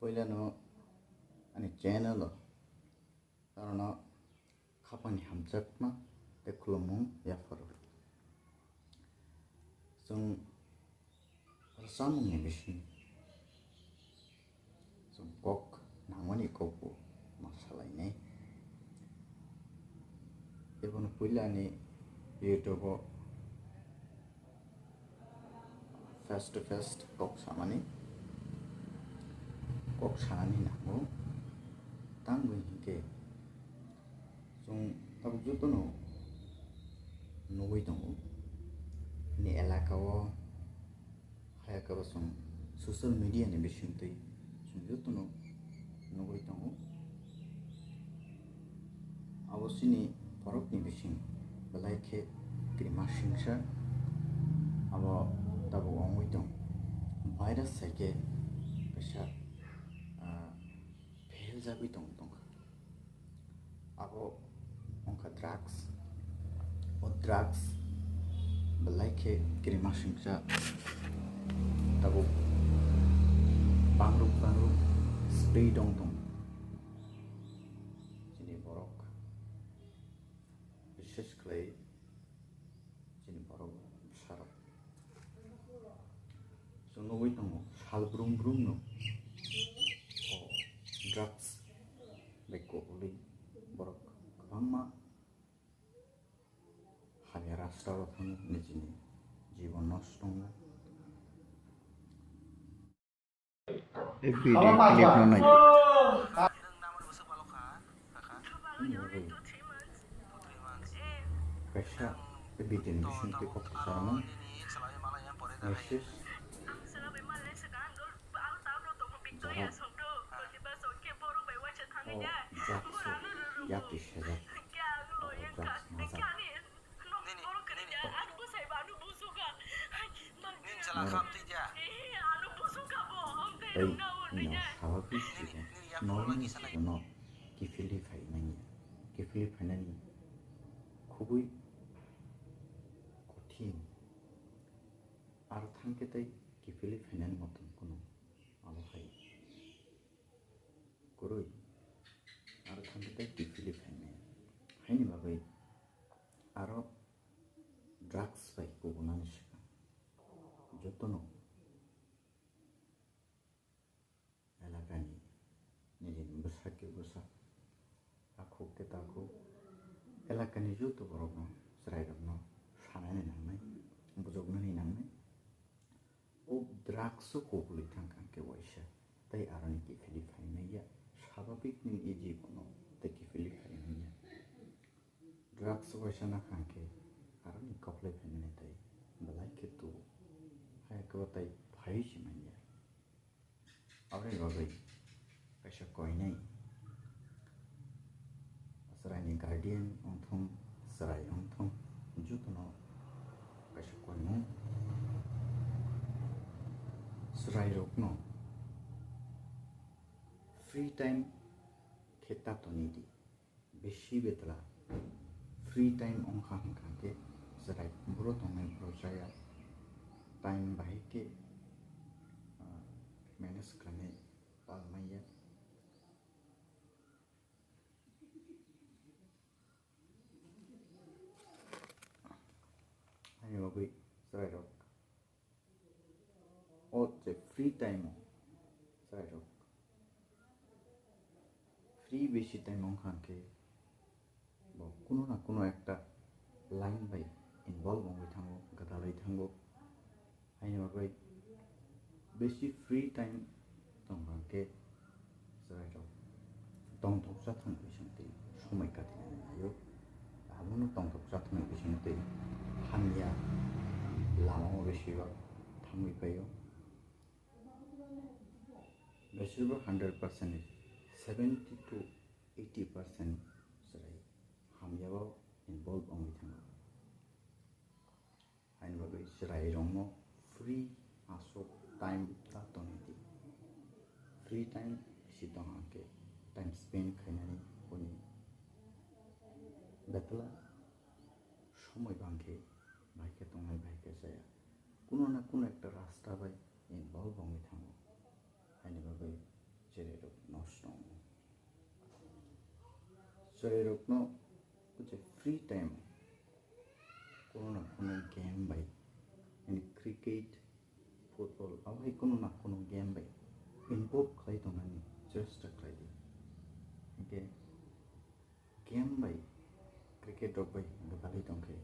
Poilano ani channel karena kapani hamjakma te kulumung ya faru. Sung samung ni bisin. Sung kok namani koku masalah ini. Ibon poilani YouTube face to face kok samani kok sani namu tanggung hingke sung tabuk juto no nugui tongu ni elakawo hayakawa sung social media ni bisintui sung juto no nugui tongu awosini porok ni bising balai ke krima singsa abo tabuk ongui tong virus sake pesa fail jabi tong abo ongka drugs belai ke krima singsa tabuk bangruk spray dong sini borok বিশেষ করে sini borok besar so nugui tongo sal brum no drugs beko uli borok kabangma hanya rasta thang nijini জীবন নষ্ট এই video clip না নাই Kasha bikin bisin ti kok sama Mesis Yaki shada খুবই কঠিন আর থানকে তাই কিফিলি final মতন কোনো আবহাই করই আর থানকে তাই কিফিলি ফাইনাল হাইনি বাবাই আরো ড্রাগস বাই কোবনানি শেখা যতন এলাকানি নিজে বসাকে বসা আখুকে তাকু এলাকানি যত বড় সেরাইরকম সানানি নাंनाय বুজগনানি नांनाय ও দ্রাগস কোবলি থাঙ্কাকে ওয়াইসা তাই আরনি কিফিলি ফাইনাইয়া স্বাভাবিক নি এই জীবন তাই কিফিলি ফাইনাইয়া দ্রাগস ওয়াইসা না খাঙ্কে আরনি কপলে ফাইনাই তাই বলাই কেতু হায়কো তাই ফাইসি মাইয়া আরে বাবাই কাইসা কই নাই Serai guardian onthong serai onthong jutono kaisa koino serai rokno free time kheta tonidi beshi betla free time ongkha hangke serai bro tongai bro saya time bahike manage kane palmaya Yogi serai rok o je free time serai rok free beshi time ongkhanke bo kuno na kuno ekta line bai involve hongoi thango gadalai thango haini babai beshi free time tongkhanke serai rok tong thoksa thang bisingte somai katinani hayo abuno tong thoksa thang bisingte hamya lama beshiba thamui payo beshiba 100% 70 to 80% serai hamya ba involve ongi thango hain bagai serai rongmo free aso time ta toniti free time si tongake time spend khainani oni betla সময় বাংকে ভাইকে তোমায় ভাইকে যায় কোনো না কোনো একটা রাস্তা বাই ইনভলভ হয়ে থাকো হাইনি ভাবে 제대로 넣었어. 제대로 넣 कुछ फ्री टाइम কোনো না কোনো গেম ভাই মানে ক্রিকেট ফুটবল ভাই কোনো না কোনো গেম ভাই ইনভলভ খালাইथंनानै চেষ্টা খাलायदो ओके गेम भाई क्रिकेट भाई खालायथंखै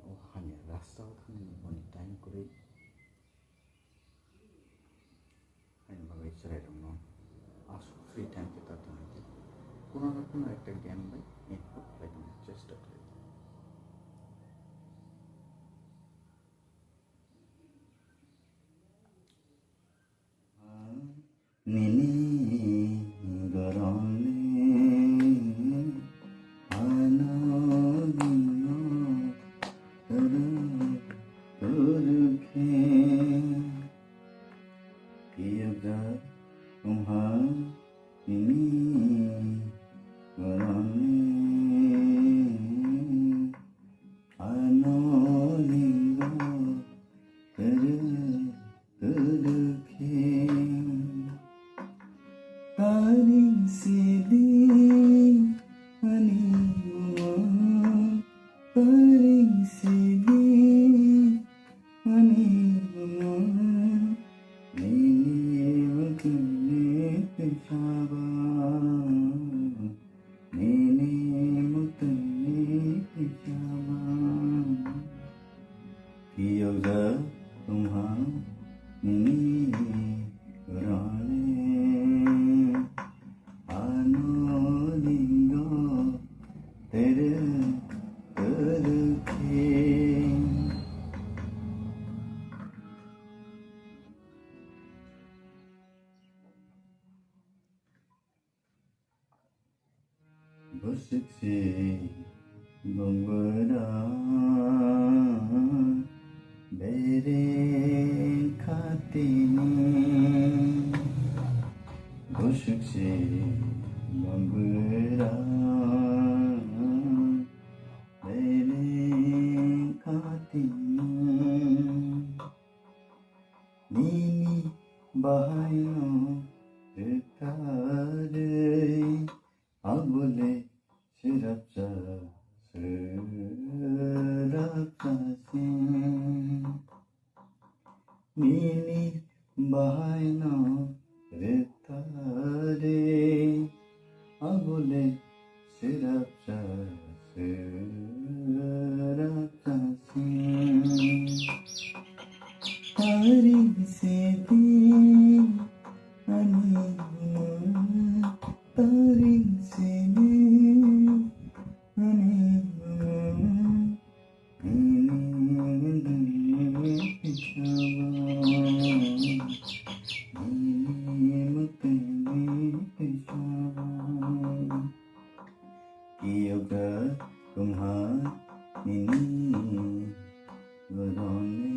ओ हानि रास्तायाव थांनानै मनि टाइम करै आंनि बागै जिरायदोंमोन आसु फ्री टाइम के तारथंनानै কোনো না কোনো একটা গেম ভাই ইনভলভ খাलायथंनो চেষ্টা খাलायदो Nini garane ana dino tara turkhe kiyaga tumha nini garane ana dino tara turkhe taring sidi anima taring sidi anima nini mutne peshaba nini mutne peshaba kiyoga tumha nini rane तेरे करके बससे बंगरा मेरे खाते में बससे बंगरा Nini bahayno tekare abule sirapsa sin Nini bahayno tekare abule sirapsa sin taring sidi anima taring sidi anima ini peshaba ini mutne peshaba kiyoga tumha ini garane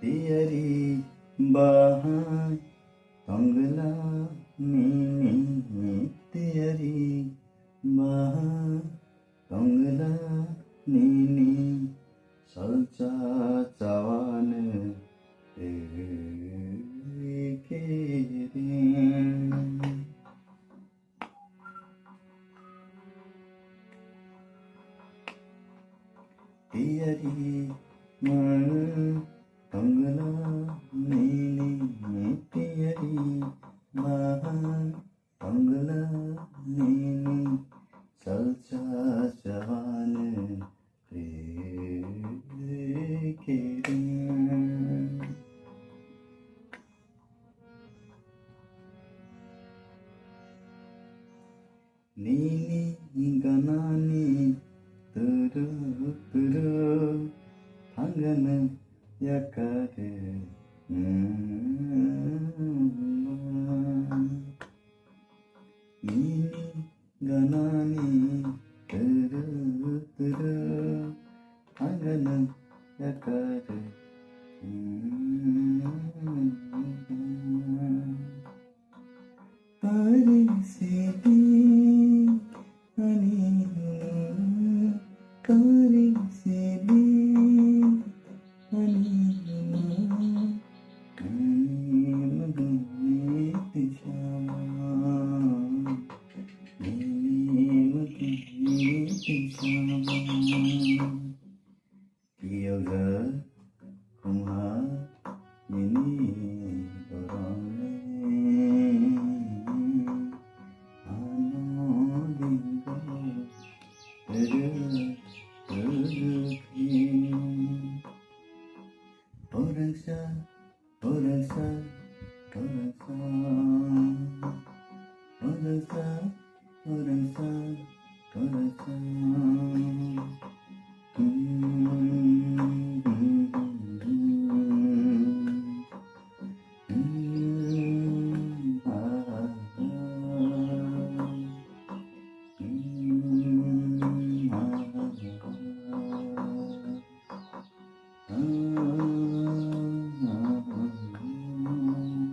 Tiari bahai tangla nini tiari bahai tangla nini salsa cawan tiari tangla nini tiari bahai tangla nini salsa cawan Nini ganani turu turu hangana yakare Nini ganani turu turu hangana yakare పరిసిది అని పరిసిది అని Yoga kumha ini orale ano dingo orangsa orangsa orangsa orangsa orangsa orangsa